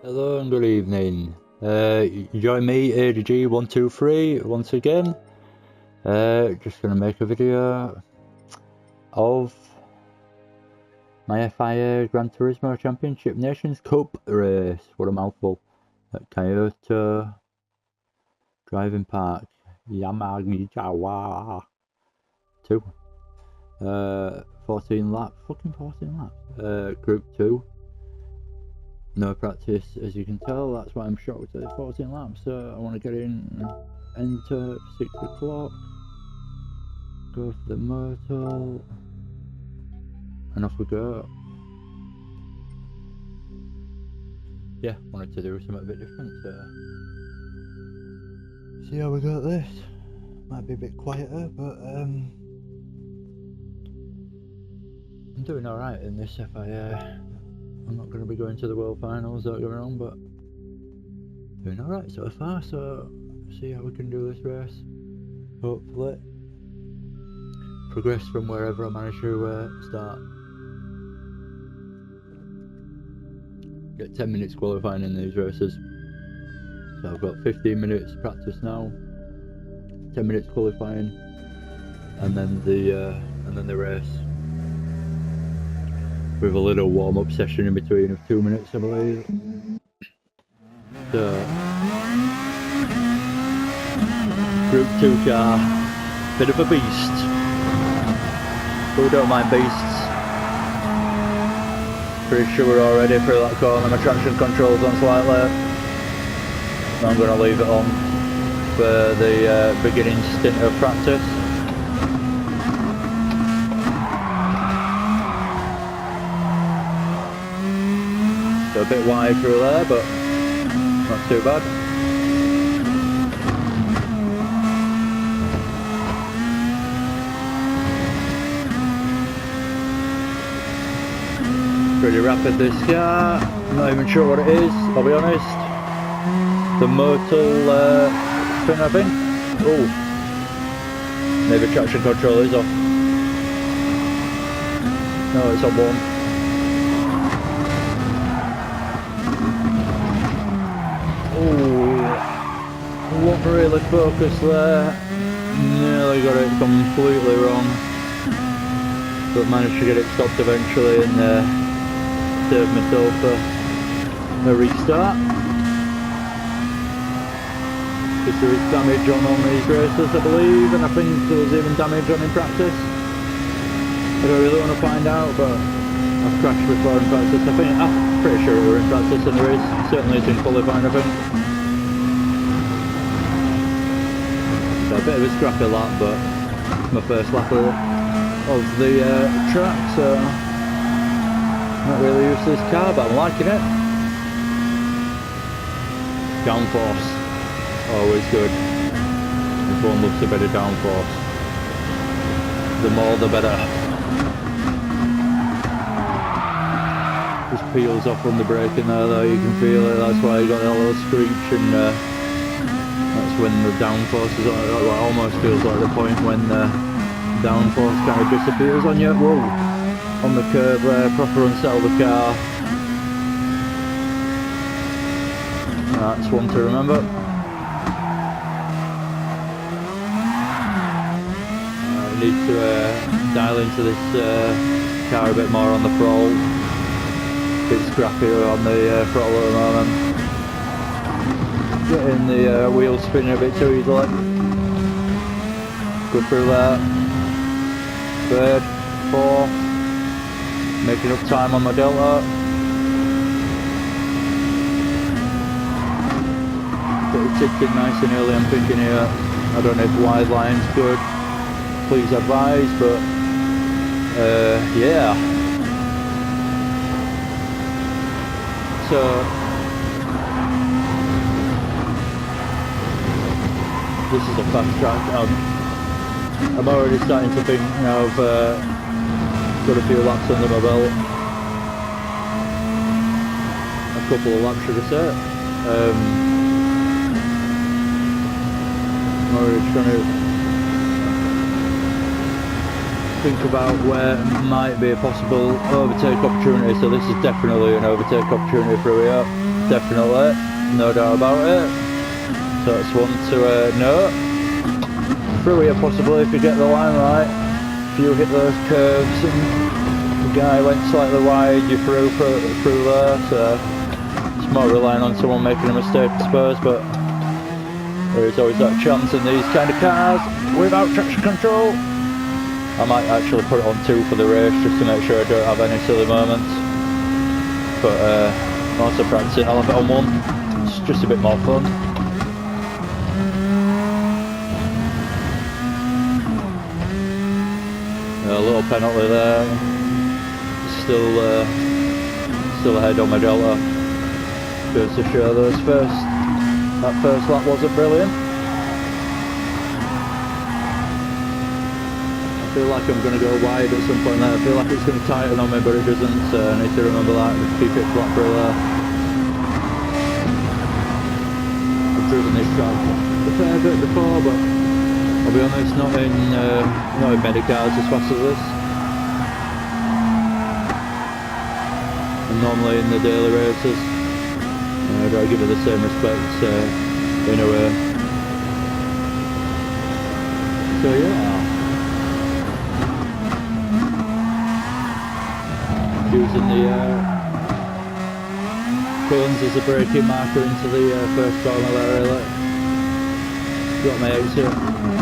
Hello and good evening. You join me, ADG123, once again. Just gonna make a video of my FIA Gran Turismo Championship Nations Cup race. What a mouthful. At Kyoto Driving Park, Yamagijawa 2. 14 laps, fucking 14 laps. Group 2. No practice, as you can tell. That's why I'm shocked at 14 laps. So I want to get in, enter 6 o'clock, go for the motor, and off we go. Yeah, wanted to do something a bit different, so see how we got this. Might be a bit quieter, but I'm doing alright in this FIA. I'm not going to be going to the World Finals, don't get me wrong, but doing alright so far, so see how we can do this race. Hopefully progress from wherever I manage to start. Get 10 minutes qualifying in these races. So I've got 15 minutes practice now, 10 minutes qualifying, and then the race. With a little warm-up session in between of 2 minutes, I believe. So, Group 2 car, bit of a beast. Who don't mind beasts? Pretty sure we're all ready for that corner. My traction control's on slightly. I'm going to leave it on for the beginning stint of practice. So a bit wide through there, but not too bad. Pretty rapid this car. I'm not even sure what it is, I'll be honest. The motor thing, I think. Oh, maybe traction control is off. No, it's on one. Wasn't really focused there, nearly got it completely wrong, but managed to get it stopped eventually and save myself a restart. Because there is damage on these races, I believe, and I think there was even damage on in practice. I don't really want to find out, but I've crashed before in practice. I'm pretty sure we were in practice in the race, certainly it's in qualifying, I think. A bit of a scrappy lap, but it's my first lap of the track, so not really used to this car, but I'm liking it. Downforce, always good. Everyone loves a bit of downforce. The more the better. Just peels off from the braking there though, you can feel it, that's why you got that little screech, and that's when the downforce is on. It almost feels like the point when the downforce kind of disappears on you. Whoa! On the curve there, proper unsettle the car. That's one to remember. I need to dial into this car a bit more on the throttle. Bit scrappy on the throttle at the moment. Getting the wheels spinning a bit too easily. Good through there. Third, fourth. Making up time on my delta. Get it tipped in nice and early, I'm thinking here. I don't know if wide line's good. Please advise, but yeah. So this is a fast track. I'm already starting to think now I've got a few laps under my belt. A couple of laps, should I say. I'm already trying to think about where might be a possible overtake opportunity. So this is definitely an overtake opportunity for Fia. Definitely, no doubt about it. So that's one to note. Fia possibly, if you get the line right, if you hit those curves and the guy went slightly wide, you're through there. So it's more relying on someone making a mistake, I suppose, but there is always that chance in these kind of cars without traction control. I might actually put it on 2 for the race just to make sure I don't have any silly moments. But I'm also practicing, I'll have it on 1. It's just a bit more fun. A little penalty there. Still ahead on my delta. Goes to show that first lap wasn't brilliant. I feel like I'm going to go wide at some point there. I feel like it's going to tighten on me, but it doesn't, so I need to remember that. Just keep it flat through there. I've driven this track a fair bit before, but I'll be honest, not in many cars as fast as this. And normally in the daily races, I gotta give it the same respect in a way. So yeah. Using the cones as a braking marker into the first corner there, really. Got my exit,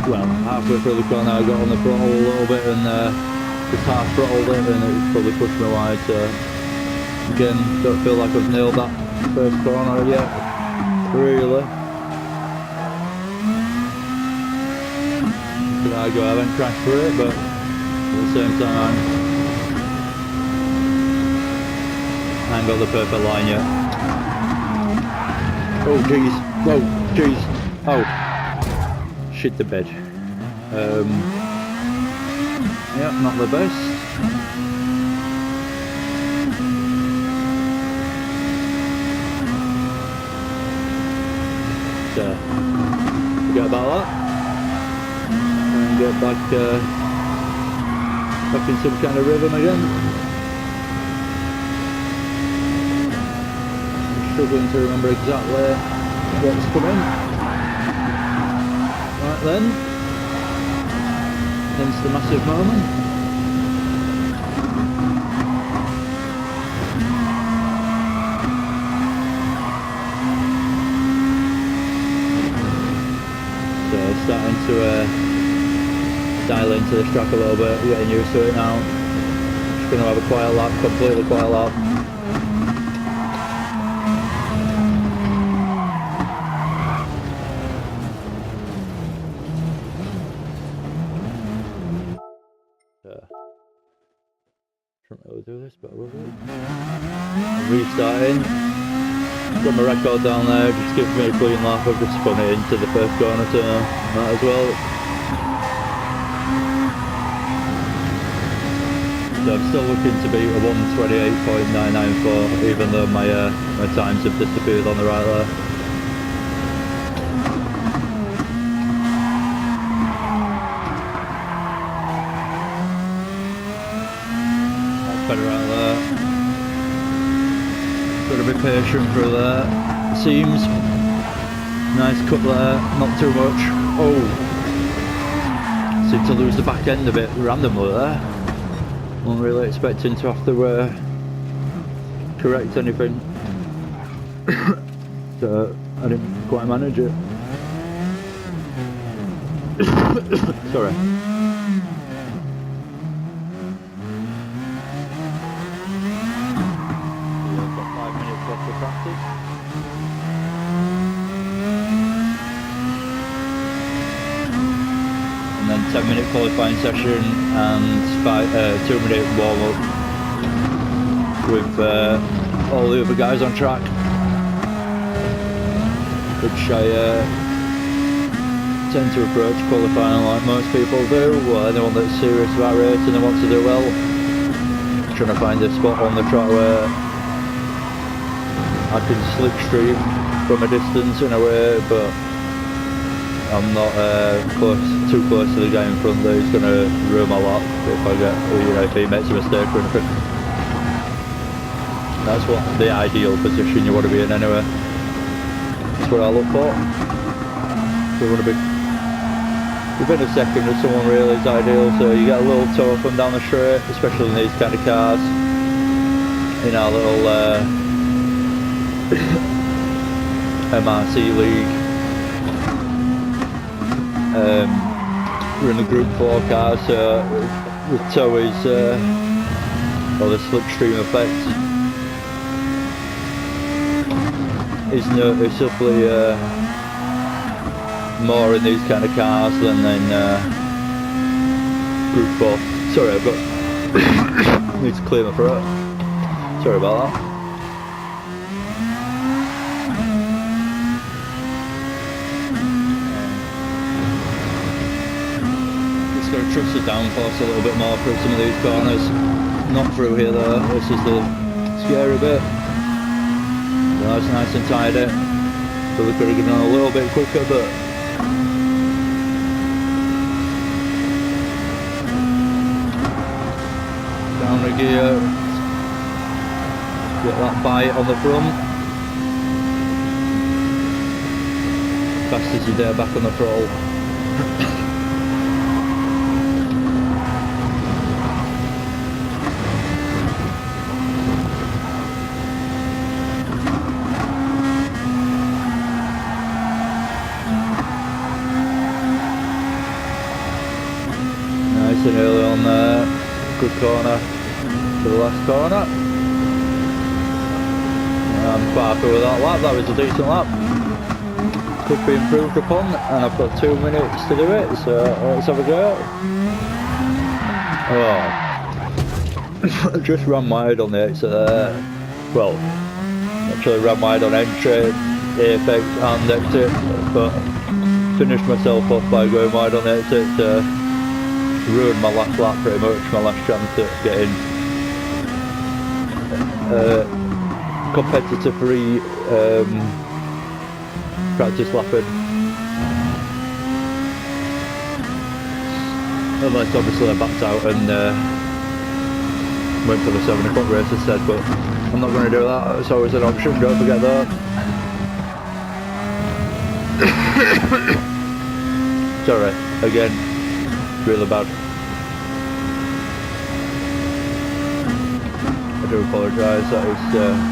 well, halfway through the corner I got on the throttle a little bit and just half throttled it and it probably pushed me wide, so again, don't feel like I've nailed that first corner yet, really. Could argue I haven't crashed through it, but at the same time I ain't got the perfect line yet. Oh jeez, oh jeez, oh, shit the bed. Yeah, not the best. So, forget about that. And get back in some kind of rhythm again. Struggling to remember exactly what's coming. Right then, hence the massive moment. So starting to dial into this track a little bit, getting used to it now. Just going to have a quiet lap, completely quiet lap. Shouldn't really do this, but I will do it. Restarting. Got my record down there, just gives me a clean lap. I've just spun it into the first corner turn, that as well. So I'm still looking to beat a 1:28.994, even though my times have disappeared on the right there. Better out there. Gotta be patient through there. Seems nice cut there, not too much. Oh, seem to lose the back end a bit randomly there. Wasn't really expecting to have to correct anything, so I didn't quite manage it. Sorry. Practice. And then 10-minute qualifying session and 2-minute warm-up with all the other guys on track, which I tend to approach qualifying like most people do. Well, anyone that's serious about racing and wants to do well, trying to find a spot on the track where I can slipstream from a distance in a way, but I'm not too close to the guy in front that is going to ruin my lap if I get, you know, if he makes a mistake or anything. That's what the ideal position you want to be in anyway. That's what I look for. You want to be within a second of someone really is ideal, so you get a little toe from down the straight, especially in these kind of cars. In our little MRC league. We're in the Group 4 cars, so the toe is, or the slipstream effect is noticeably more in these kind of cars than in Group 4. Sorry, I've got need to clear my throat. Sorry about that. Just got to trust the downforce a little bit more through some of these corners. Not through here though, this is the scary bit. That's nice and tidy. So we could have gone a little bit quicker, but down a gear. Get that bite on the front. Fast as you dare back on the throttle. Nice and early on there. Good corner to the last corner. I'm quite happy with that lap, that was a decent lap. Could be improved upon, and I've got 2 minutes to do it, so let's have a go. Oh, I just ran wide on the exit there. Well, actually ran wide on entry, apex and exit, but finished myself off by going wide on the exit to ruin my last lap pretty much, my last chance at getting competitor free practice lapping. Unless obviously I backed out and went for the 7 o'clock race instead, but I'm not going to do that, it's always an option, don't forget that. Sorry, again, really bad. I do apologise, that is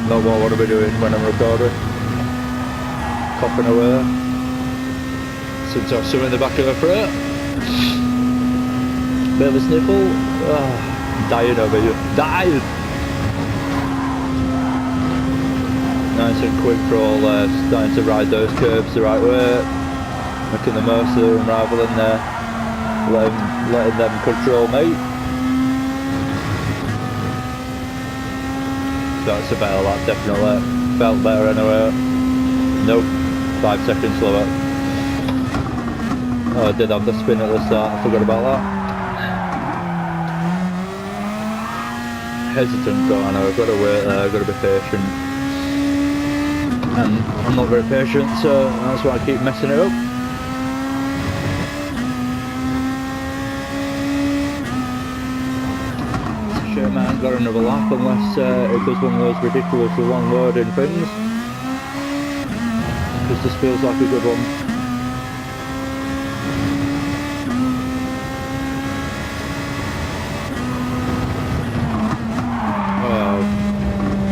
not what I want to be doing when I'm recording. Coughing away. Seems to have some in the back of the throat. Bit of a sniffle. Oh, dying over here. Dying! Nice and quick for all starting to ride those curves the right way. Making the most of them rather than letting them control me. That's a better lap, definitely. Felt better anyway. Nope, 5 seconds slower. Oh, I did have the spin at the start, I forgot about that. Hesitant going, I've got to wait there, I've got to be patient. And I'm not very patient, so that's why I keep messing it up. I haven't got another lap unless it does one of those ridiculously long loading things, because this feels like a good one. Oh,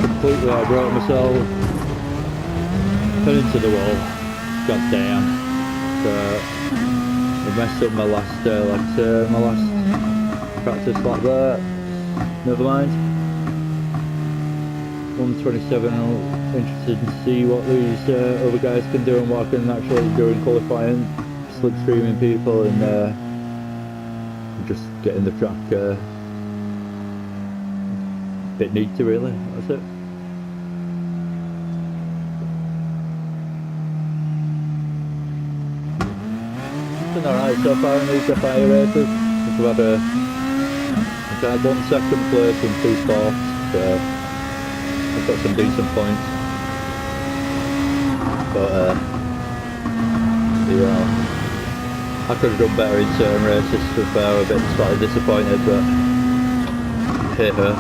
completely I broke myself, fell into the wall, god damn. So I messed up my last my last practice lap there. Never mind. 1:27. I'm interested to see what these other guys can do and what I can actually do in qualifying, slipstreaming people and just getting the track a bit neater really, that's it. It's been alright so far in these FIA races. We've had I've had 1 second place and 2 fourths, so I've got some decent points. But yeah, I could have done better in certain races, to be fair. I was a bit slightly disappointed, but hey ho.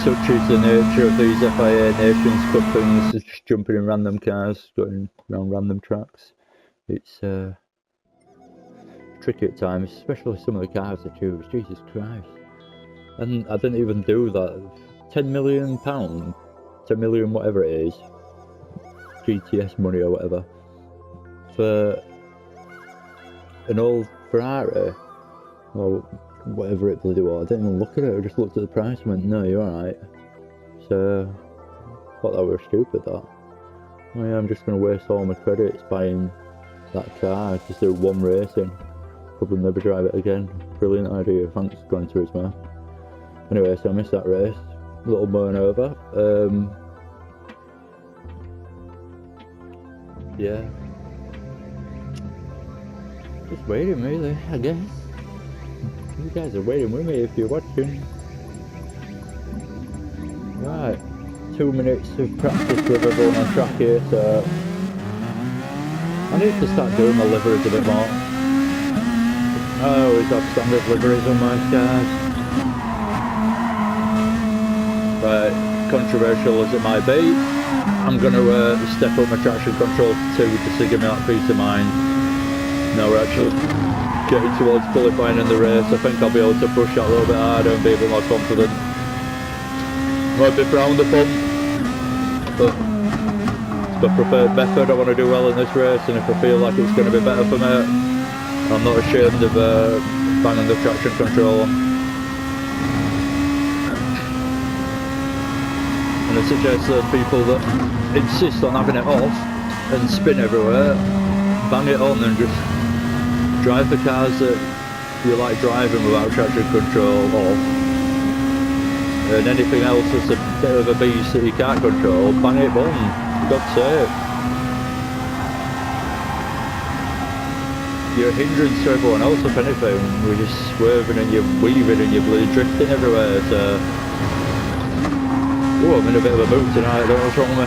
Such is the nature of these Fia Nations Cup things, just jumping in random cars, going around random tracks. It's tricky at times, especially some of the cars I choose. Jesus Christ. And I didn't even do that. £10 million, 10 million whatever it is, GTS money or whatever, for an old Ferrari, or whatever it bloody was. I didn't even look at it, I just looked at the price and went, no, you're alright. So, I thought that was stupid, that. Oh yeah, I'm just going to waste all my credits buying that car, just do one racing, probably never drive it again. Brilliant idea, thanks Gran Turismo. Anyway, so I missed that race, a little moan over. Yeah. Just waiting really, I guess. You guys are waiting with me if you're watching. Right, 2 minutes of practice with everyone on track here, so I need to start doing my liveries a bit more. I always have standard liveries on my cars. Right, controversial as it might be, I'm going to step up my traction control to 2 just to give me that peace of mind. Now we're actually getting towards qualifying in the race. I think I'll be able to push that a little bit harder and be a bit more confident. Might be frowned upon, but it's my preferred method. I want to do well in this race, and if I feel like it's going to be better for me, I'm not ashamed of banging the traction control on. And I suggest that people that insist on having it off and spin everywhere, bang it on and just drive the cars that you like driving without traction control off, and anything else that's a bit of a beast that you can't control, bang it on, for God's sake. You're a hindrance to everyone else if anything, we're just swerving and you're weaving and you're bloody drifting everywhere, so... Oh, I'm in a bit of a mood tonight, I don't know what's wrong with me.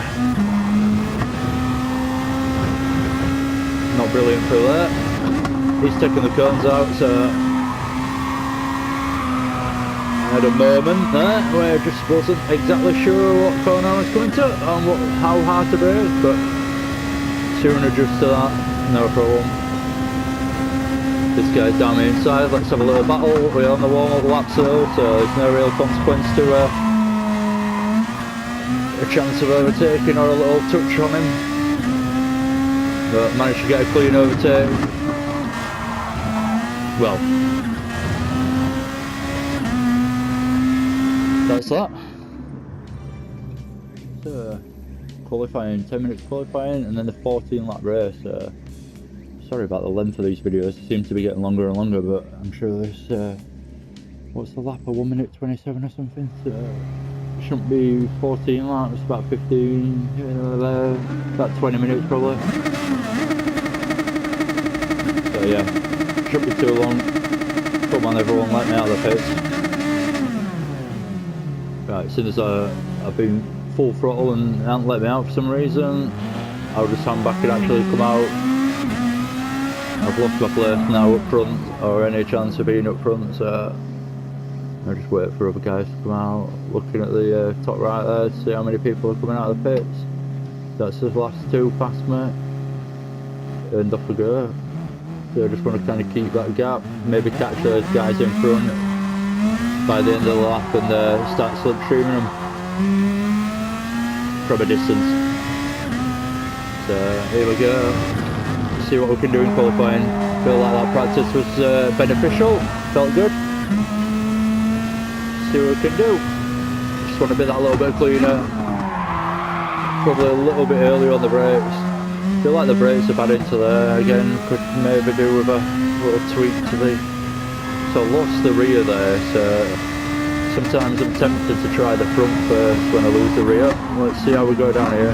Not brilliant for that. He's taking the cones out, so I had a moment there where I just wasn't exactly sure what corner I was coming to and how hard to brake, but soon adjust to that, no problem. This guy's down the inside, let's have a little battle. We're on the warm-up lap still, so there's no real consequence to a chance of overtaking or a little touch on him. But managed to get a clean overtake. Well, that's that. So, qualifying, 10 minutes qualifying, and then the 14 lap race. Sorry about the length of these videos, they seem to be getting longer and longer, but I'm sure there's, what's the lap, a 1 minute 27 or something? So, it shouldn't be 14 laps, about 15, about 20 minutes probably. So yeah, shouldn't be too long. Come on everyone, let me out of the pits. Right, as soon as I've been full throttle and they haven't let me out for some reason, I'll just hang back and actually come out. I've lost my place now up front, or any chance of being up front, so I'll just wait for other guys to come out. Looking at the top right there to see how many people are coming out of the pits. That's the last two past me, and off we go. So I just want to kind of keep that gap, maybe catch those guys in front by the end of the lap and start slipstreaming them from a distance. So here we go, see what we can do in qualifying. Feel like that practice was beneficial, felt good. See what we can do. Just want to be that little bit cleaner, probably a little bit earlier on the brakes. Feel like the brakes are bad into there again, could maybe do with a little tweak to the... So I lost the rear there, so sometimes I'm tempted to try the front first when I lose the rear. Let's see how we go down here.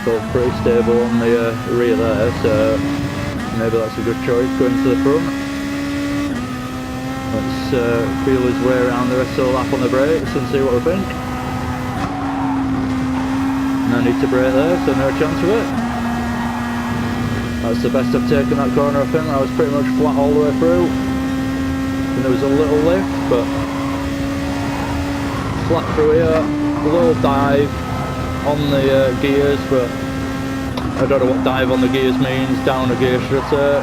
Feel pretty stable on the rear there, so maybe that's a good choice going to the front. Let's feel his way around the rest of the lap on the brakes and see what we think. No need to brake there, so no chance of it. That's the best I've taken that corner, I think. I was pretty much flat all the way through. And there was a little lift, but flat through here. A little dive on the gears, but I don't know what dive on the gears means. Down a gear, should I say.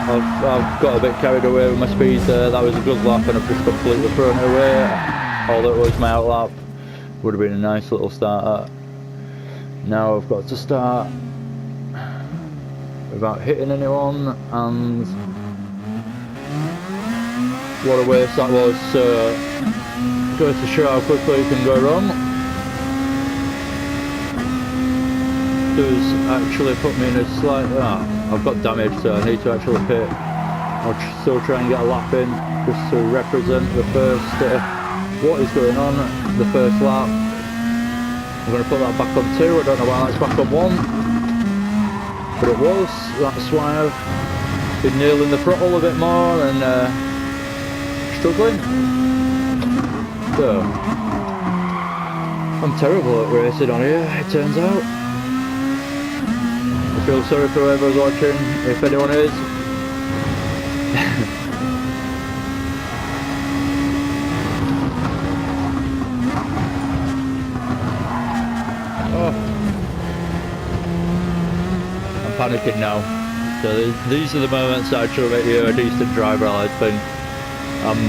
I've got a bit carried away with my speed there. That was a good lap and I've just completely thrown it away. Although it was my out lap. Would have been a nice little start. Now I've got to start without hitting anyone, and what a waste that was. Goes to show how quickly you can go wrong. Does actually put me in a slight... I've got damage, so I need to actually pit. I'll still try and get a lap in, just to represent the first... what is going on, the first lap. I'm going to put that back on 2, I don't know why that's back on 1. But it was, that's why I've been nailing the throttle a bit more and struggling. So, I'm terrible at racing on here, it turns out. I feel sorry for whoever's watching, if anyone is. Oh. I'm panicking now. So these are the moments that actually make you a decent driver, I think. I'm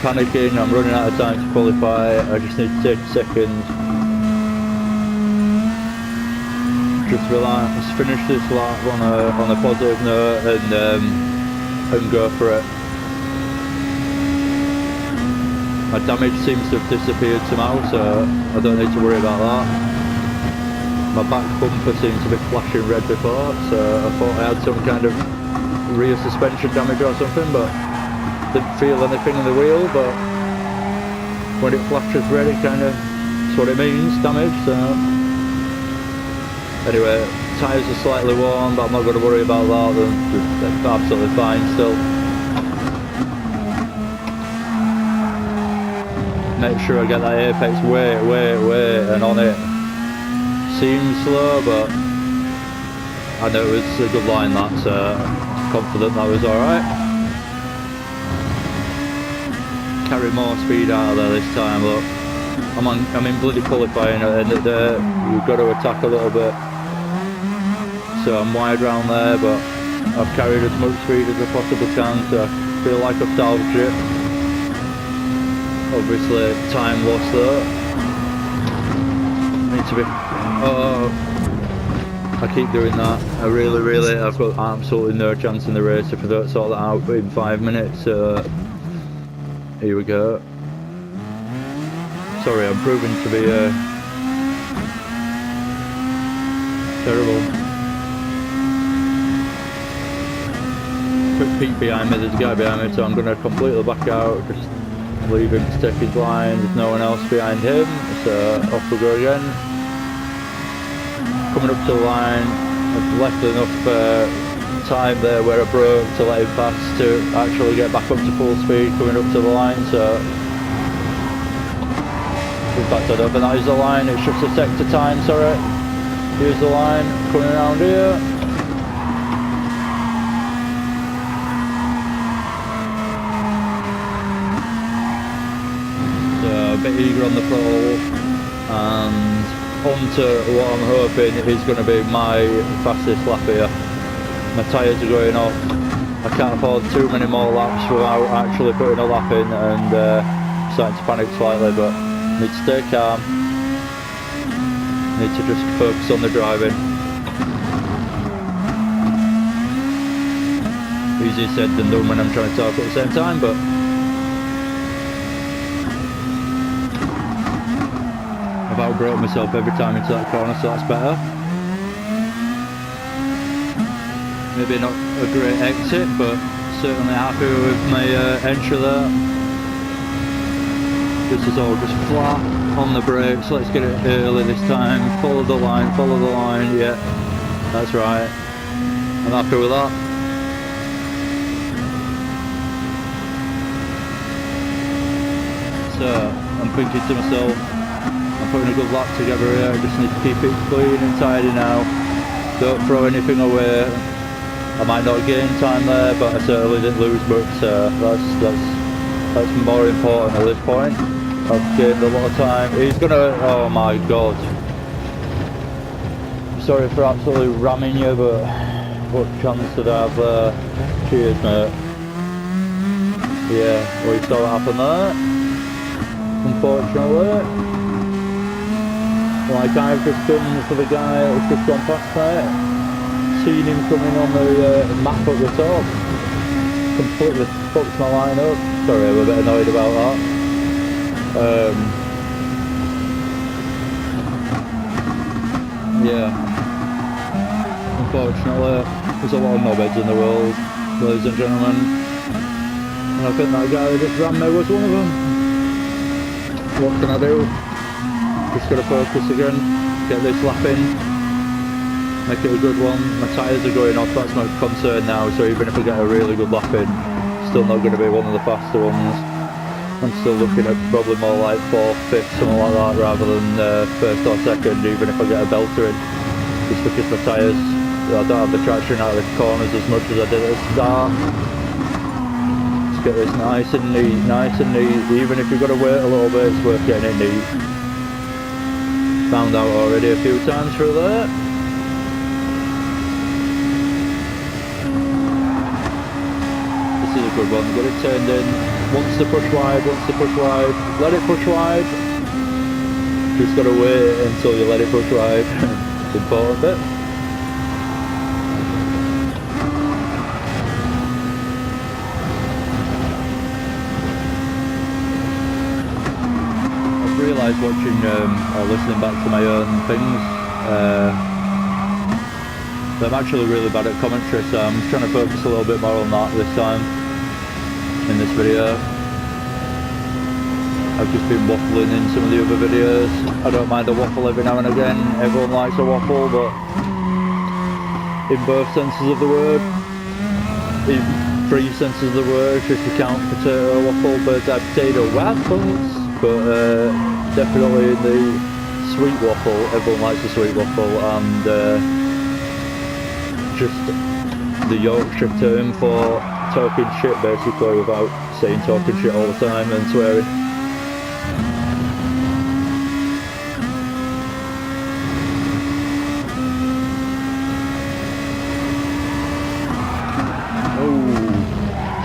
panicking, I'm running out of time to qualify, I just need to take seconds. Just relax, finish this lap on a positive note and go for it. My damage seems to have disappeared somehow, so I don't need to worry about that. My back bumper seems to be flashing red before, so I thought I had some kind of rear suspension damage or something, but didn't feel anything in the wheel. But when it flashes red, it kind of, that's what it means, damage. So anyway, tyres are slightly worn, but I'm not going to worry about that. They're absolutely fine still. Make sure I get that apex way and on it. Seems slow, but I know it was a good line, that, so confident that was alright. Carry more speed out of there this time. Look, I'm in bloody qualifying at the end of the day. You've got to attack a little bit. So I'm wide round there, but I've carried as much speed as I possibly can, so I feel like I've salvaged it. Obviously time lost though. Need to be... oh, I keep doing that. I really, I've got absolutely no chance in the race if I don't sort that out in 5 minutes. So here we go. Sorry, I'm proving to be terrible. Quick peek behind me, there's a guy behind me, so I'm going to completely back out, just leave him to take his line, there's no one else behind him, so off we go again. Coming up to the line, I've left enough time there where I broke to let him pass to actually get back up to full speed coming up to the line, so in fact I don't think that is the line, it's just a sector time, sorry. Here's the line, coming around here. So a bit eager on the throttle and onto what I'm hoping is going to be my fastest lap here. My tyres are going off. I can't afford too many more laps without actually putting a lap in, and starting to panic slightly, but need to stay calm. Need to just focus on the driving. Easier said than done when I'm trying to talk at the same time, but I've outbroke myself every time into that corner, so that's better. Maybe not a great exit, but certainly happy with my entry there. This is all just flat on the brakes. Let's get it early this time. Follow the line, yeah, that's right. I'm happy with that. So I'm thinking to myself, I'm putting a good lap together here, I just need to keep it clean and tidy now. don't throw anything away. I might not gain time there, but I certainly didn't lose much, so that's more important at this point. I've gained a lot of time. He's gonna, oh my god. Sorry for absolutely ramming you, but what chance did I have there? Cheers, mate. Yeah, well, you saw what happened there, unfortunately. Like, I've just done for the guy that's just gone past there, seen him coming on the map at the top, completely fucked my line up. Sorry, I'm a bit annoyed about that. Yeah, unfortunately, there's a lot of knobheads in the world, ladies and gentlemen, and I think that guy that just ran me was one of them. What can I do? Just gotta focus again, get this lap in, make it a good one. My tyres are going off, that's my concern now, so even if I get a really good lap in, still not going to be one of the faster ones. I'm still looking at probably more like 4th, 5th, something like that, rather than 1st or 2nd, even if I get a belter in. Just because my tyres, I don't have the traction out of the corners as much as I did at the start. Let's get this nice and neat, even if you've got to wait a little bit, it's worth getting it neat. Found out already a few times through there. This is a good one, get it turned in. Wants to push wide, let it push wide. Just gotta wait until you let it push wide. It's important bit. Realised watching or listening back to my own things that I'm actually really bad at commentary, so I'm trying to focus a little bit more on that this time in this video. I've just been waffling in some of the other videos. I don't mind a waffle every now and again, everyone likes a waffle, but in both senses of the word, in 3 senses of the word, if you count potato waffle, bird's eye potato waffles. But definitely in the sweet waffle, everyone likes a sweet waffle, and just the Yorkshire term for talking shit, basically, without saying talking shit all the time and swearing.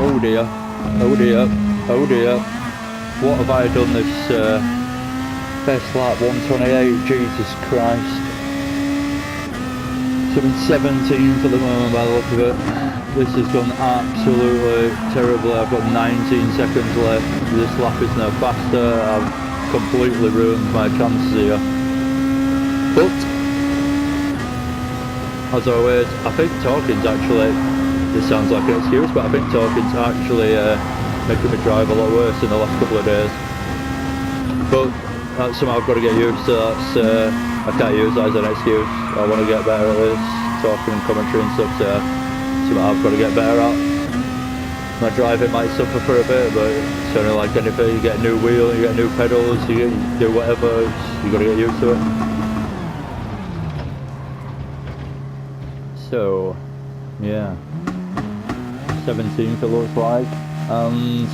Oh dear, oh dear, oh dear. What have I done this best lap, 128, Jesus Christ. So I'm in 17 for the moment by the look of it. This has gone absolutely terribly. I've got 19 seconds left. This lap is no faster. I've completely ruined my chances here. But, as always, I think talking's actually, this sounds like an excuse, but I think talking's actually making me drive a lot worse in the last couple of days. But that's something I've got to get used to. That's I can't use that as an excuse. I want to get better at this, talking and commentary and stuff, so something I've got to get better at. My driving might suffer for a bit, but it's only like anything. You get a new wheel, you get new pedals, you do whatever, you got to get used to it. So, yeah, 17th it looks like, and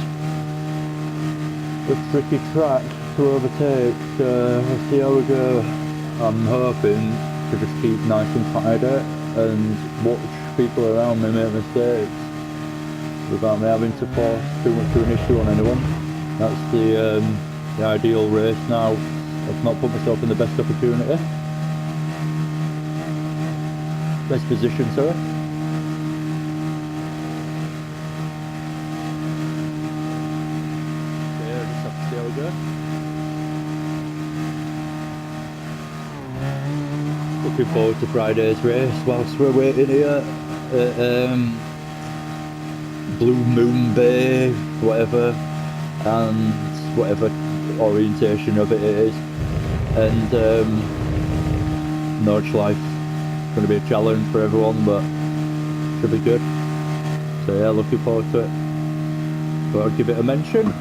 the tricky track to overtake, we'll see how we go. I'm hoping to just keep nice and tidy and watch people around me make mistakes without me having to force too much of an issue on anyone. That's the ideal race now. I've not put myself in the best opportunity. Best position, sorry. Yeah, just have to see how we go. Looking forward to Friday's race whilst we're waiting here at Blue Moon Bay, whatever, and whatever orientation of it is, and Nordschleife. Going to be a challenge for everyone, but should be good. So yeah, looking forward to it. But I'll give it a mention.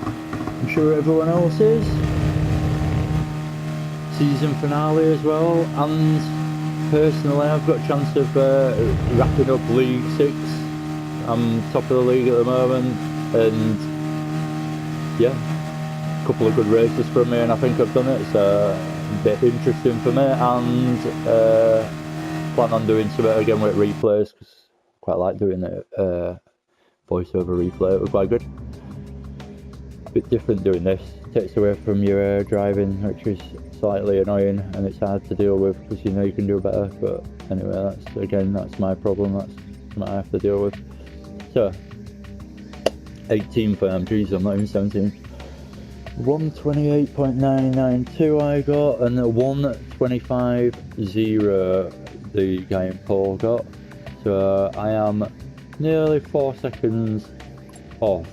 I'm sure everyone else is. Season finale as well, and personally, I've got a chance of wrapping up League 6. I'm top of the league at the moment, and yeah, a couple of good races from me, and I think I've done it. It's a bit interesting for me, and plan on doing some again with replays, because I quite like doing it. Voiceover replay, it was quite good. A bit different doing this. Takes away from your driving, which is slightly annoying, and it's hard to deal with because you know you can do better. But anyway, that's my problem. That's what I have to deal with. So 18 for them. Geez, I'm not even 17. 128.992 I got, and 125.0 the guy in Paul got. So I am nearly 4 seconds off.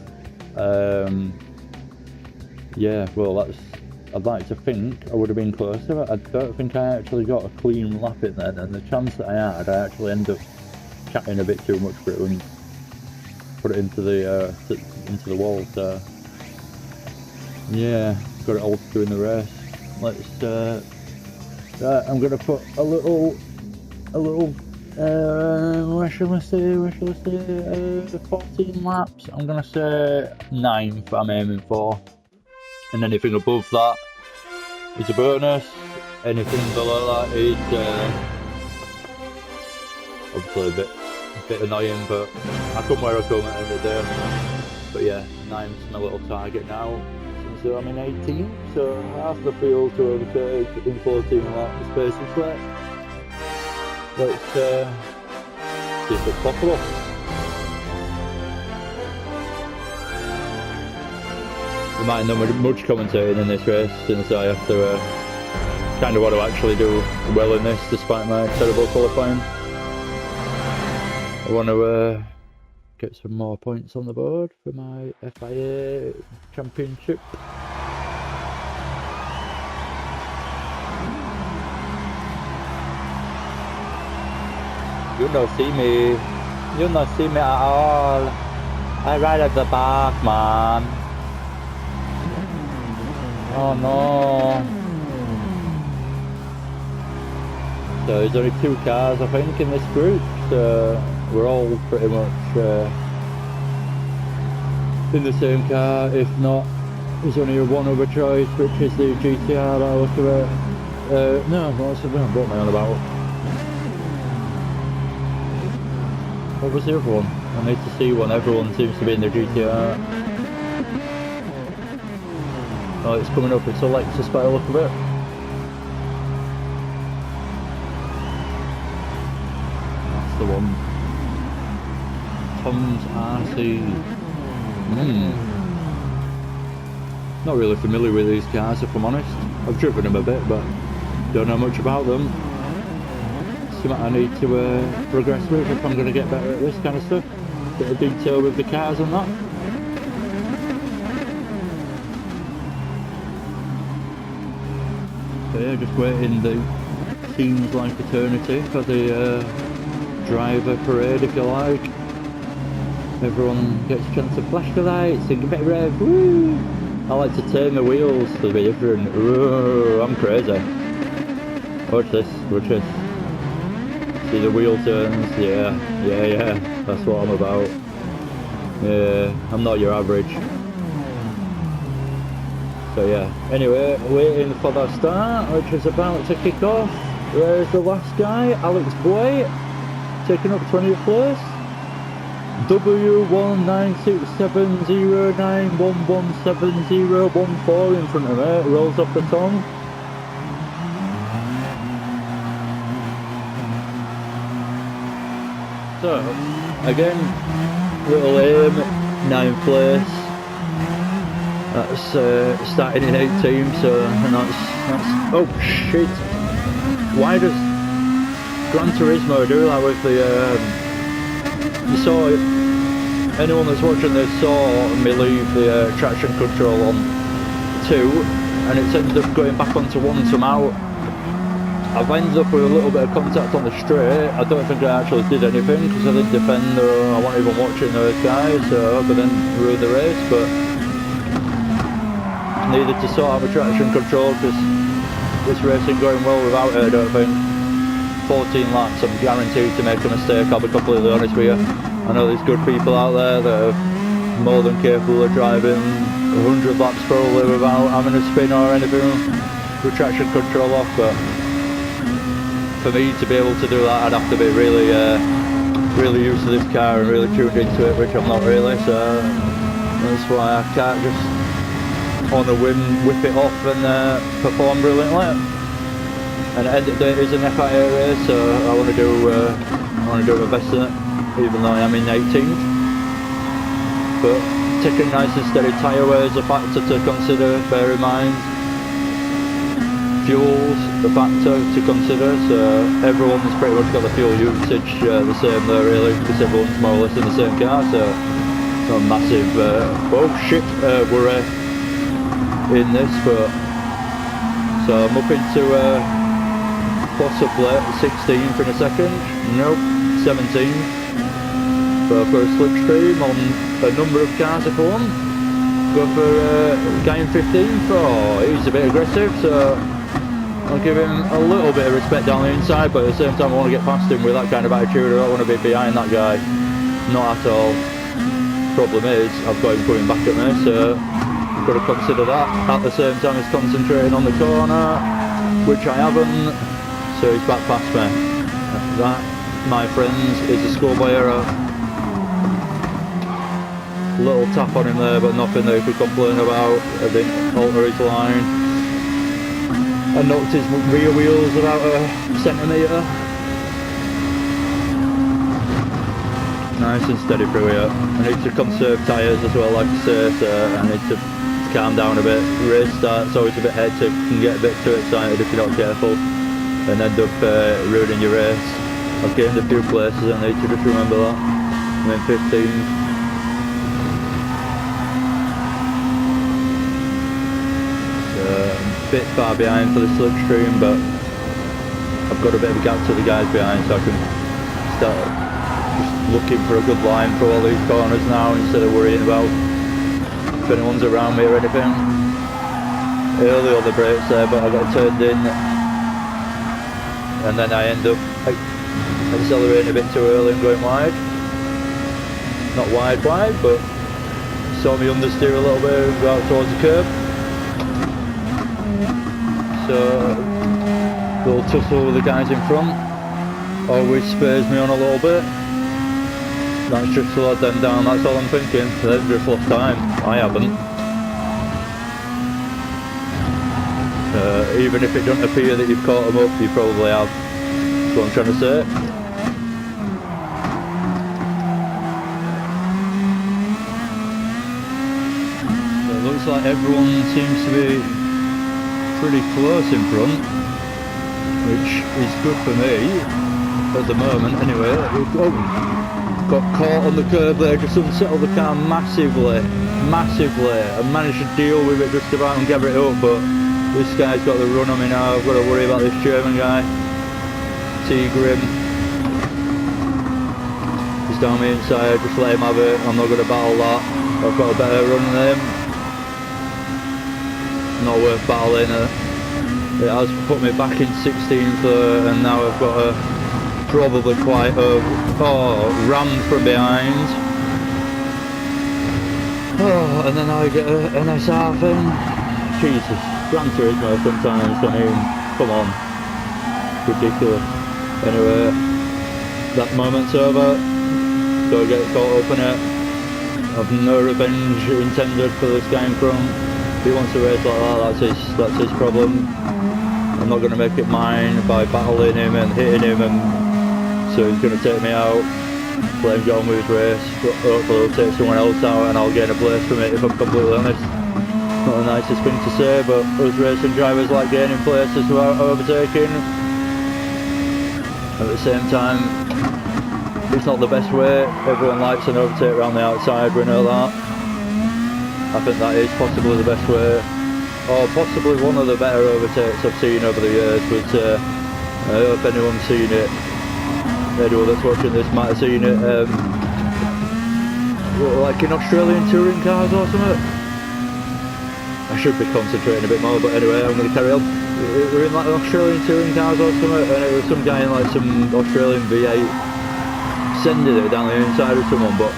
Yeah, well, I'd like to think I would have been closer. I don't think I actually got a clean lap in then, and the chance that I had, I actually ended up chatting a bit too much for it and put it into the wall. So yeah, got it all to do in the race. Let's. I'm gonna put a little. Where shall I say? 14 laps. I'm gonna say 9th. I'm aiming for. And anything above that is a bonus. Anything below that is obviously a bit annoying, but I come where I come at the end of the day. But yeah, 9's my little target now. So I'm in 18th, so half the field to overtake in 14 laps basically. Let's see if it's possible. I might not much commentating in this race, since I have to kind of want to actually do well in this despite my terrible qualifying. I want to get some more points on the board for my FIA championship. You don't see me. You don't see me at all. I ride at the back, man. Oh no. So there's only 2 cars I think in this group, so we're all pretty much in the same car. If not, there's only one other choice, which is the GTR that I look about. No, what's the one? What am I on about? What was the other one? I need to see one. Everyone seems to be in the GTR. Oh, it's coming up. It's a Lexus by the look of it. That's the one. Tom's RC. Not really familiar with these cars, if I'm honest. I've driven them a bit, but don't know much about them. Something I need to progress with if I'm going to get better at this kind of stuff. Bit of detail with the cars and that. So yeah, just waiting. Seems like eternity for the driver parade, if you like. Everyone gets a chance to flash the lights and get rev. Woo! I like to turn the wheels to be different. Whoa, I'm crazy. Watch this, watch this. See the wheel turns? Yeah. That's what I'm about. Yeah, I'm not your average. So yeah, anyway, waiting for the start, which is about to kick off. There's the last guy, Alex Boy, taking up 20th place. W1967091170014 in front of me, rolls off the tongue. So, again, little aim, 9th place. That's starting in 18, so, and that's, oh shit. Why does Gran Turismo do that with the, you saw, anyone that's watching this saw me leave the traction control on 2, and it ended up going back onto 1 somehow. I've ended up with a little bit of contact on the straight. I don't think I actually did anything because I didn't defend or I wasn't even watching those guys, so I then ruined the race, but needed to sort out my traction control because this race ain't going well without it, I don't think. 14 laps, I'm guaranteed to make a mistake. I'll be completely honest with you. I know there's good people out there that are more than capable of driving 100 laps probably without having a spin or anything with traction control off, but for me to be able to do that, I'd have to be really really used to this car and really tuned into it, which I'm not really, so that's why I can't just on a whim whip it off and perform brilliantly. And at the end of the day, it is an FIA race, so I want to do my best in it, even though I am in 18th. But taking nice and steady tyre wear is a factor to consider, bear in mind. Fuel's a factor to consider, so everyone's pretty much got the fuel usage the same there really, because everyone's more or less in the same car, so it's not a massive worry in this, but so I'm up into possibly 16th in a second, nope, 17th, but I've got a slipstream on a number of cars if I want. Go for game 15th, oh he's a bit aggressive, so I'll give him a little bit of respect down the inside, but at the same time I want to get past him with that kind of attitude. I don't want to be behind that guy, not at all. Problem is, I've got him coming back at me, so I've got to consider that. At the same time he's concentrating on the corner, which I haven't, so he's back past me. That, my friends, is a schoolboy error. Little tap on him there, but nothing that he could complain about. I didn't alter his line. I knocked his rear wheels about a centimetre. Nice and steady through here. I need to conserve tyres as well, like I say, so I need to calm down a bit. Race start's always a bit hectic, you can get a bit too excited if you're not careful and end up ruining your race. I've gained a few places, I need to just remember that. I'm in 15th. Bit far behind for the slipstream, but I've got a bit of a gap to the guys behind, so I can start just looking for a good line for all these corners now instead of worrying about if anyone's around me or anything. Early on the brakes there, but I got turned in and then I end up accelerating a bit too early and going wide. Not wide, but saw me understeer a little bit and go out towards the curb. So, little tussle with the guys in front always spurs me on a little bit. That's just slowed them down, that's all I'm thinking. They've just lost time, I haven't. Even if it doesn't appear that you've caught them up, you probably have. That's what I'm trying to say. So it looks like everyone seems to be pretty close in front, which is good for me at the moment anyway. Got caught on the curb there, just unsettled the car massively. I managed to deal with it just about and gather it up, but this guy's got the run on me now. I've got to worry about this German guy, Grim. He's down the inside, just let him have it. I'm not going to battle that. I've got a better run than him. Not worth battling. It has put me back in 16th and now I've got a probably quite a rammed from behind. And then I get an SR thing. Jesus, Gran Turismo sometimes, don't even, come on, ridiculous. Anyway, that moment's over. Don't get caught up in it. I've no revenge intended for this guy in front. If he wants to race like that, that's his problem. I'm not going to make it mine by battling him and hitting him, and so he's going to take me out, let him go on with his race. Hopefully he'll take someone else out and I'll gain a place from it, if I'm completely honest. Not the nicest thing to say, but us racing drivers like gaining places without overtaking. At the same time, it's not the best way. Everyone likes an overtake around the outside, we know that. I think that is possibly the best way, or possibly one of the better overtakes I've seen over the years, but I hope anyone's seen it. Anyone that's watching this might have seen it, like in Australian touring cars or something. I should be concentrating a bit more, but anyway, I'm going to carry on. we were in like Australian touring cars or something, and it was some guy in like some Australian V8 sending it down the inside of someone, but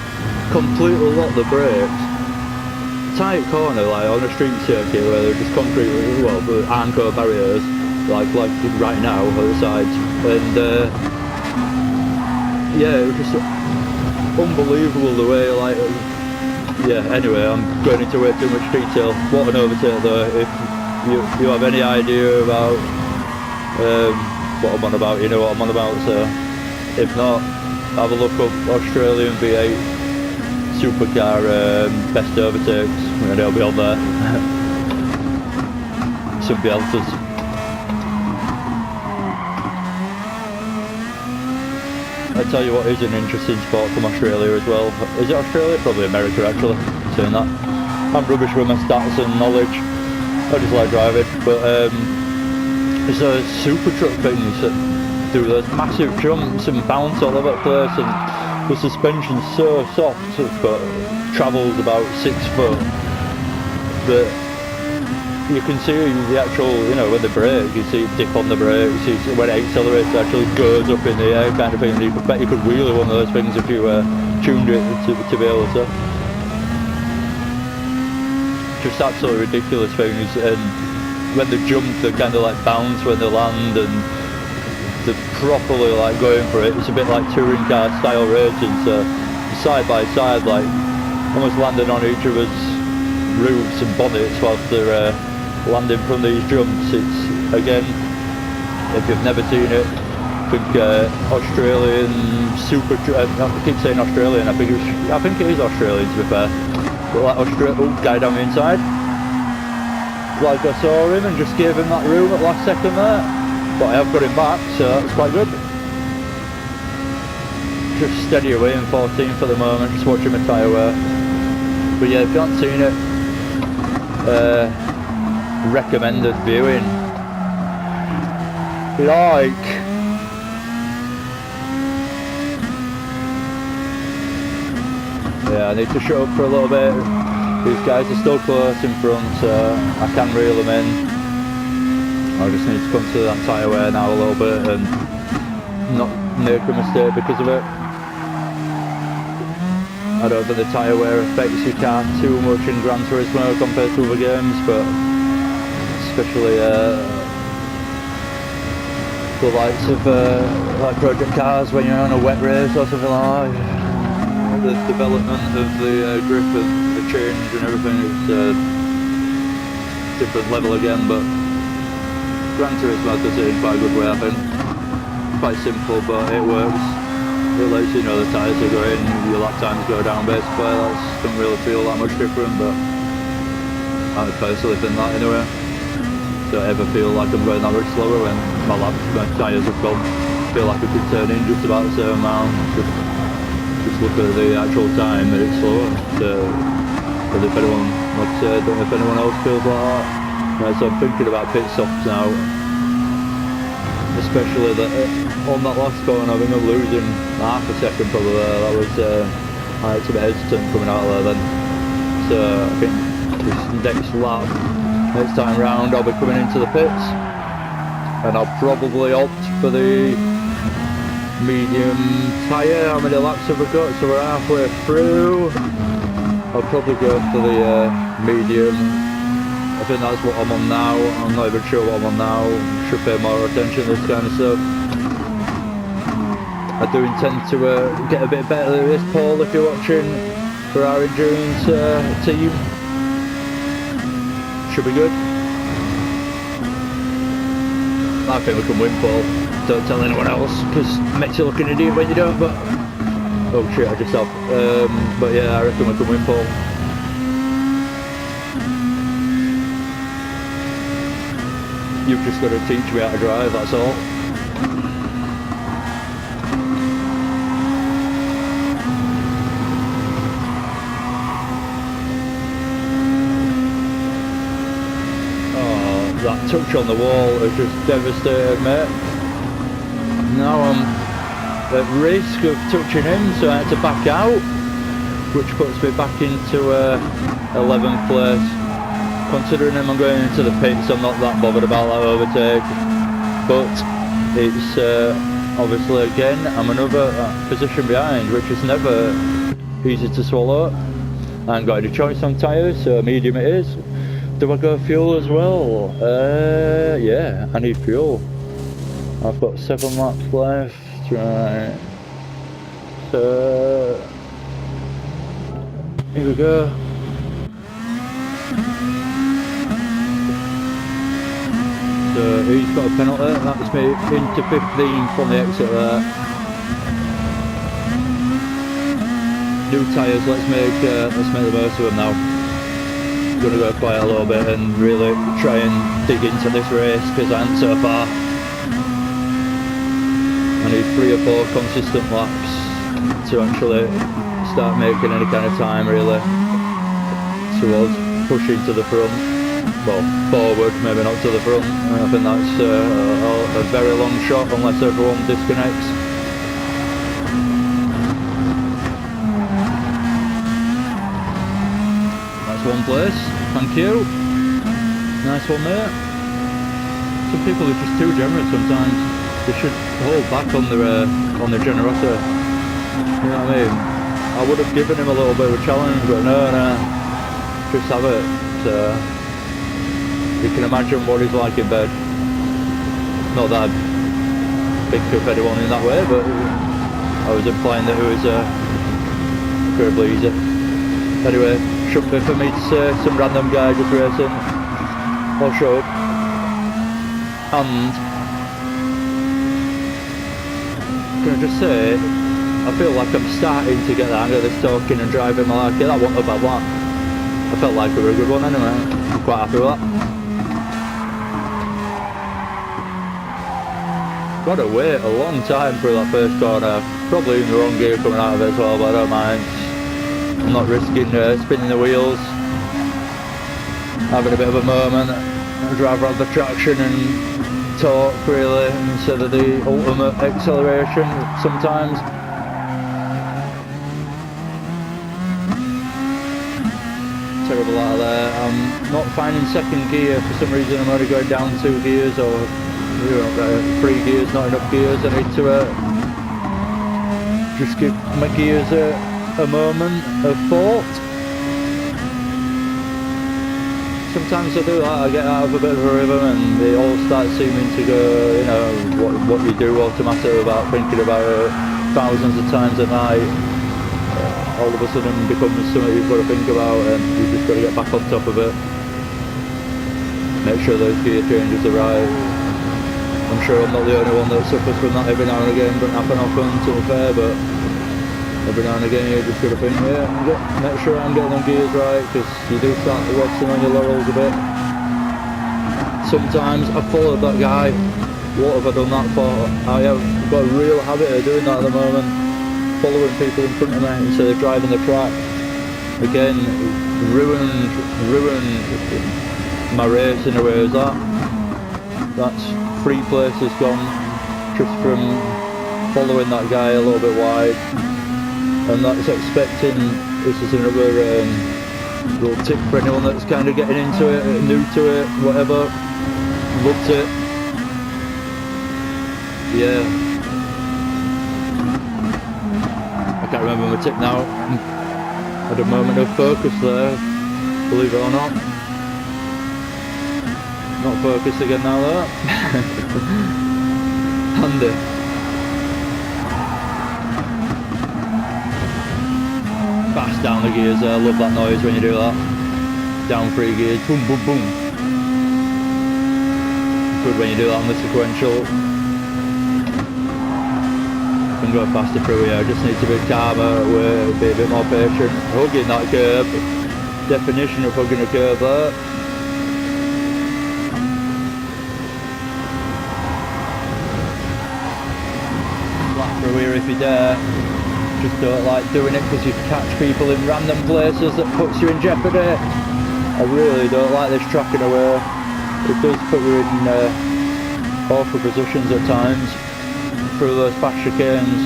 completely locked the brakes. Tight corner, like on a street circuit where there's just concrete, well, the Armco barriers, like right now on the sides, and yeah, it was just unbelievable the way, like, yeah. Anyway, I'm going into way too much detail. What an overtake though! If you have any idea about what I'm on about, you know what I'm on about. So if not, have a look up Australian V8 supercar best overtakes, and it'll be on there. Somebody else's. I tell you what is an interesting sport from Australia as well. Is it Australia? Probably America actually, saying that. I'm rubbish with my stats and knowledge. I just like driving, but it's those super truck things that do those massive jumps and bounce all over the place, and the suspension's so soft but travels about 6 foot that you can see the actual, you know, when they brake, you see it dip on the brake, you see when it accelerates it actually goes up in the air kind of thing. You could bet you could wheelie one of those things if you tuned it to be able to. Just absolutely ridiculous things, and when they jump they kind of like bounce when they land, and they're properly like going for it. It's a bit like touring car style racing, so side by side, like almost landing on each other's roofs and bonnets whilst they're landing from these jumps. It's, again, if you've never seen it, I think Australian super, I keep saying Australian, I think it is Australian to be fair, but like guy down the inside, like I saw him and just gave him that room at last second there, but I have got him back, so that's quite good. Just steady away in 14th at the moment, just watching my tyre wear. But yeah, if you haven't seen it, recommended viewing. Like, yeah, I need to shut up for a little bit. These guys are still close in front, so I can reel them in. I just need to come to that tyre wear now a little bit and not make a mistake because of it. I don't think the tyre wear affects your car too much in Gran Turismo compared to other games, but especially the likes of like project cars when you're on a wet race or something like that. The development of the grip and the change and everything is different level again, but Gran Turismo does it in quite a good way, I think. Quite simple, but it works. It lets you know the tyres are going, your lap times go down basically. That doesn't really feel that much different, but I personally think that anyway. Don't ever feel like I'm going that much slower when my tyres have gone. Feel like I could turn in just about the same amount. Just look at the actual time and it's slower. So, but if anyone, like I said, I don't know if anyone else feels like that. So I'm thinking about pit stops now. Especially that on that last corner, I think I'm losing half a second probably there. That was, I had a bit hesitant coming out of there then. So I think this next lap, next time round, I'll be coming into the pits. And I'll probably opt for the medium tyre. How many laps have we got? So we're halfway through. I'll probably go for the medium. I think that's what I'm on now. I'm not even sure what I'm on now. Should pay more attention to this kind of stuff. I do intend to get a bit better at this, Paul, if you're watching, for our endurance team. Should be good. I think we can win, Paul. Don't tell anyone else, because it makes you look an idiot when you don't, but... Oh shit, I just stopped. But yeah, I reckon we can win, Paul. You've just got to teach me how to drive, that's all. Oh, that touch on the wall has just devastated me. Now I'm at risk of touching him, so I had to back out, which puts me back into 11th place. considering I'm going into the pits, I'm not that bothered about that overtake. But it's obviously, again, I'm another position behind, which is never easy to swallow. I ain't got any choice on tyres, so medium it is. Do I go fuel as well? Yeah, I need fuel. I've got 7 laps left, right. So, here we go. So he's got a penalty, that's me into 15th on the exit there. New tyres, let's make the most of them now. Gonna go quite a little bit and really try and dig into this race because I ain't so far. I need 3 or 4 consistent laps to actually start making any kind of time really towards pushing to the front. Well, forward, maybe not to the front. I think that's a very long shot unless everyone disconnects. That's one place, thank you. Nice one there. Some people are just too generous sometimes. They should hold back on their generosity. You know what I mean? I would have given him a little bit of a challenge, but no, just have it. So, you can imagine what he's like in bed. Not that I pick up anyone in that way, but I was implying that it was incredibly easy. Anyway, shouldn't be for me to say some random guy just racing. I'll show up. And can I just say, I feel like I'm starting to get the hang of this talking and driving like it. That wasn't a bad one. I felt like it was a good one anyway. I'm quite happy with that. Got to wait a long time through that first corner. Probably in the wrong gear coming out of it as well, but I don't mind. I'm not risking spinning the wheels. Having a bit of a moment. I'd rather have the traction and torque really instead of the ultimate acceleration sometimes. Terrible out of there. I'm not finding second gear for some reason. I'm only going down 2 gears or 3 gears, not enough gears. I need to just give my gears a moment of thought. Sometimes I do that, I get out of a bit of a rhythm and it all starts seeming to go, you know, what you do automatically without thinking about it thousands of times a night. All of a sudden becomes something you've got to think about and you've just got to get back on top of it. Make sure those gear changes are right. I'm sure I'm not the only one that suffers from that every now and again, but happen often to be fair, but every now and again you just got to think, yeah, make sure I'm getting them gears right, because you do start resting on your laurels a bit. Sometimes I followed that guy. What have I done that for? I have got a real habit of doing that at the moment. Following people in front of me instead of driving the track. Again, ruined my race in a way as that. That's 3 places gone just from following that guy a little bit wide. And that's expecting, this is another little tip for anyone that's kind of getting into it, new to it, whatever, loves it. Yeah. I can't remember my tip now. I had a moment of focus there, believe it or not. Not focused again now though. Handy. Fast down the gears there, I love that noise when you do that. Down 3 gears, boom boom boom. Good when you do that on the sequential. Can go faster through here, I just need to be calmer, be a bit more patient. Hugging that curb, definition of hugging a curb there. Flat through here if you dare. Just don't like doing it because you catch people in random places that puts you in jeopardy. I really don't like this track in a way. It does put you in awful positions at times through those fast chicanes.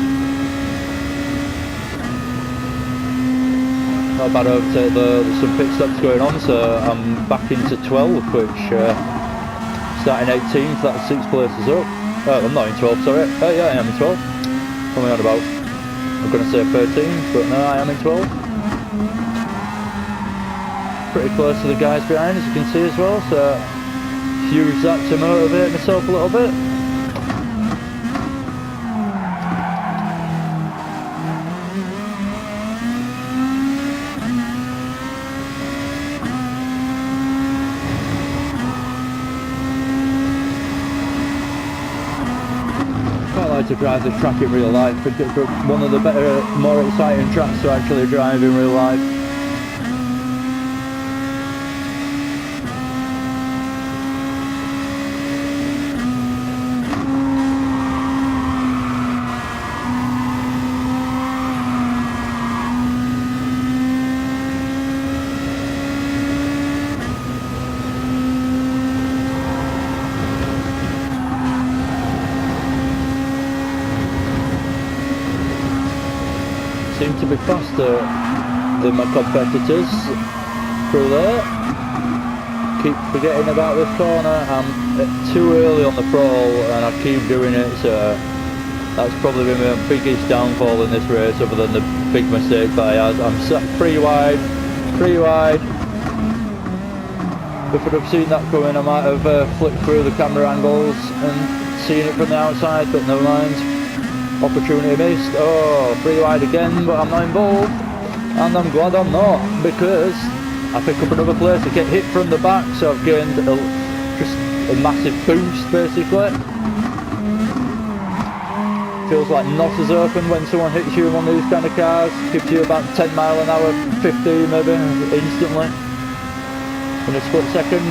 not a bad overtake though. There's some pit stops going on, so I'm back into 12th, which starting 18th, that's 6 places up. Oh, I'm not in 12th, sorry. Oh yeah, I am in 12th. What am I on about? I'm going to say 13th, but no, I am in 12th. Pretty close to the guys behind, as you can see as well, so use that to motivate myself a little bit. Quite like to drive this track in real life, but one of the better, more exciting tracks to actually drive in real life. Seem to be faster than my competitors through there. Keep forgetting about this corner. I'm too early on the throttle and I keep doing it, so that's probably been my biggest downfall in this race, other than the big mistake that I had. I'm sat pretty wide. If I'd have seen that coming, I might have flicked through the camera angles and seen it from the outside, but never mind. Opportunity missed. Oh, pretty wide again, but I'm not involved, and I'm glad I'm not, because I pick up another place. I get hit from the back, so I've gained just a massive boost basically. Feels like NOS is open when someone hits you in one of these kind of cars. Gives you about 10 mile an hour, 15 maybe, instantly in a split second.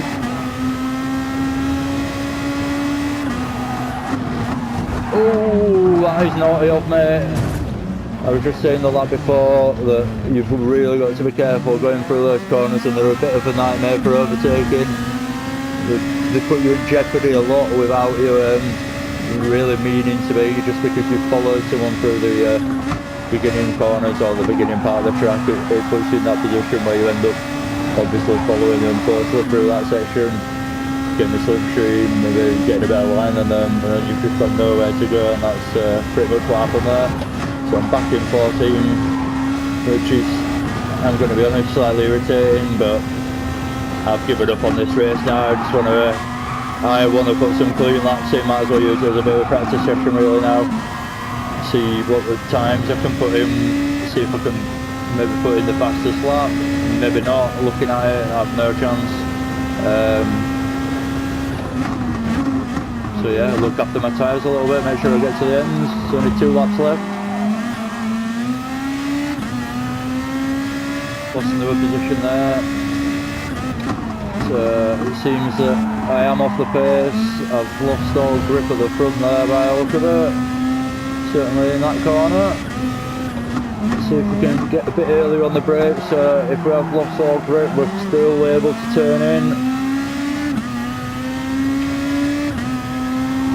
Oh, that is naughty of me. I was just saying the lap before that you've really got to be careful going through those corners, and they're a bit of a nightmare for overtaking. They put you in jeopardy a lot without you really meaning to be, just because you followed someone through the beginning corners or the beginning part of the track. It puts you in that position where you end up obviously following them closely through that section, getting the slipstream, maybe getting a better line than them, and then you've just got nowhere to go, and that's pretty much what happened there. So I'm back in 14, which is, I'm going to be honest, slightly irritating, but I've given up on this race now. I want to put some clean laps in, might as well use it as a bit of a practice session really now. See what the times I can put in, see if I can maybe put in the fastest lap, maybe not. Looking at it, I have no chance. So yeah, look after my tyres a little bit, make sure I get to the ends. There's only 2 laps left. Lost in the position there. So it seems that I am off the pace. I've lost all grip of the front there by the look of it. Certainly in that corner. Let's see if we can get a bit earlier on the brakes. If we have lost all grip, we're still able to turn in.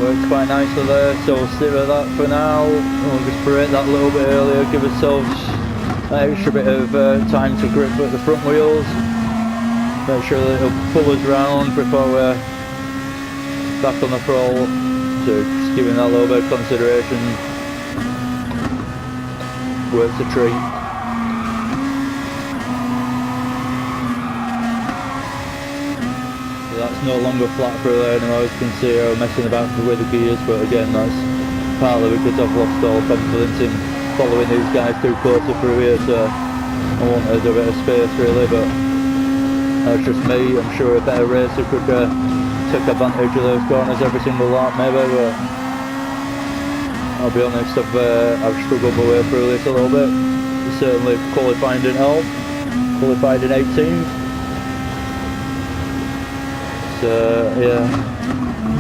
Works quite nicely there, so we'll stick with that for now. We'll just brake that a little bit earlier, give ourselves an extra bit of time to grip at the front wheels. Make sure that it'll pull us round before we're back on the throttle. So just giving that a little bit of consideration. Works a treat. That's no longer flat through there anymore. As you can see, I'm messing about with the gears, but again, that's partly because I've lost all confidence in following these guys too closely through here, so I wanted a bit of space really, but that's just me. I'm sure a better racer could take advantage of those corners every single lap maybe, but I'll be honest, I've struggled my way through this a little bit. Certainly qualifying didn't help. Qualified in 18th. So yeah,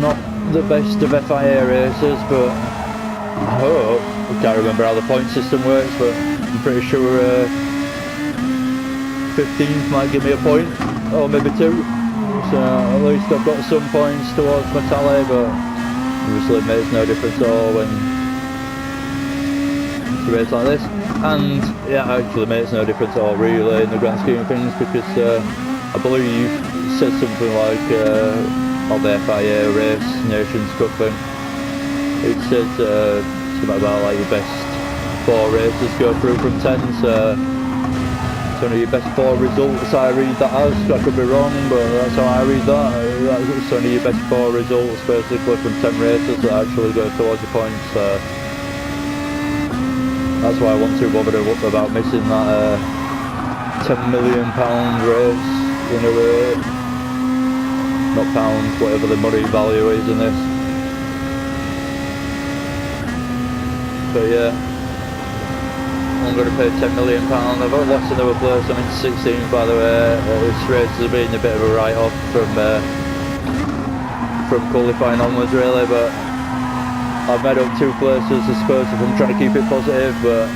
not the best of FIA races, but I hope, I can't remember how the point system works, but I'm pretty sure 15th might give me a point, or maybe 2. So at least I've got some points towards my tally, but obviously it makes no difference at all when to race like this. And yeah, actually makes no difference at all really in the grand scheme of things, because I believe you said something like on the FIA race Nations Cup thing, it said something about like your best 4 races go through from 10, so it's only your best 4 results I read that as. I could be wrong, but that's how I read that. It's only your best 4 results basically from 10 races that actually go towards your points. That's why I want to bother about missing that £10 million race in a way. Not pounds, whatever the money value is in this. But yeah, I'm going to pay £10 million. I've lost another place, I'm in 16th by the way. This race has been a bit of a write-off from qualifying onwards really, but I've made up 2 places I suppose if I'm trying to keep it positive, but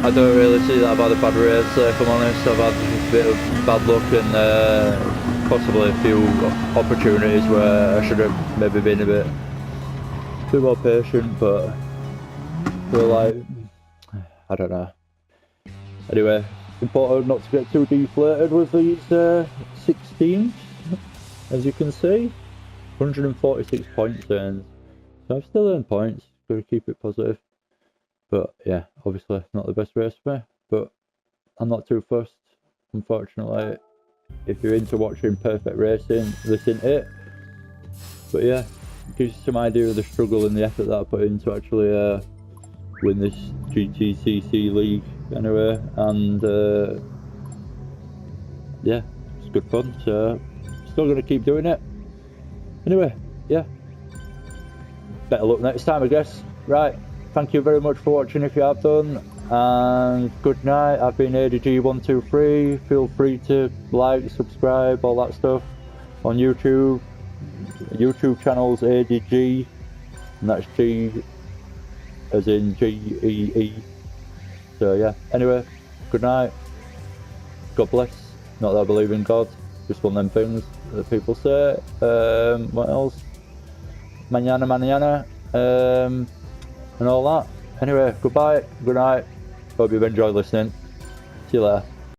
I don't really see that I've had a bad race, if I'm honest. I've had a bit of bad luck and possibly a few opportunities where I should have maybe been a bit more patient, but I feel like, I don't know. Anyway, important not to get too deflated with these 16s, as you can see. 146 points earned, so I've still earned points, gotta keep it positive. But yeah, obviously not the best race for me, but I'm not too fussed, unfortunately. If you're into watching perfect racing, this ain't it. But yeah, it gives you some idea of the struggle and the effort that I put in to actually win this GTCC league anyway, and yeah, it's good fun, so still gonna keep doing it. Anyway, yeah, better luck next time I guess. Right, thank you very much for watching if you have done, and good night. I've been ADG123, feel free to like, subscribe, all that stuff on YouTube. YouTube channel's ADG, and that's G as in G-E-E. So yeah, anyway, good night, God bless. Not that I believe in God, just one of them things that people say. What else? Mañana, and all that. Anyway, goodbye, good night. Hope you've enjoyed listening. See you later.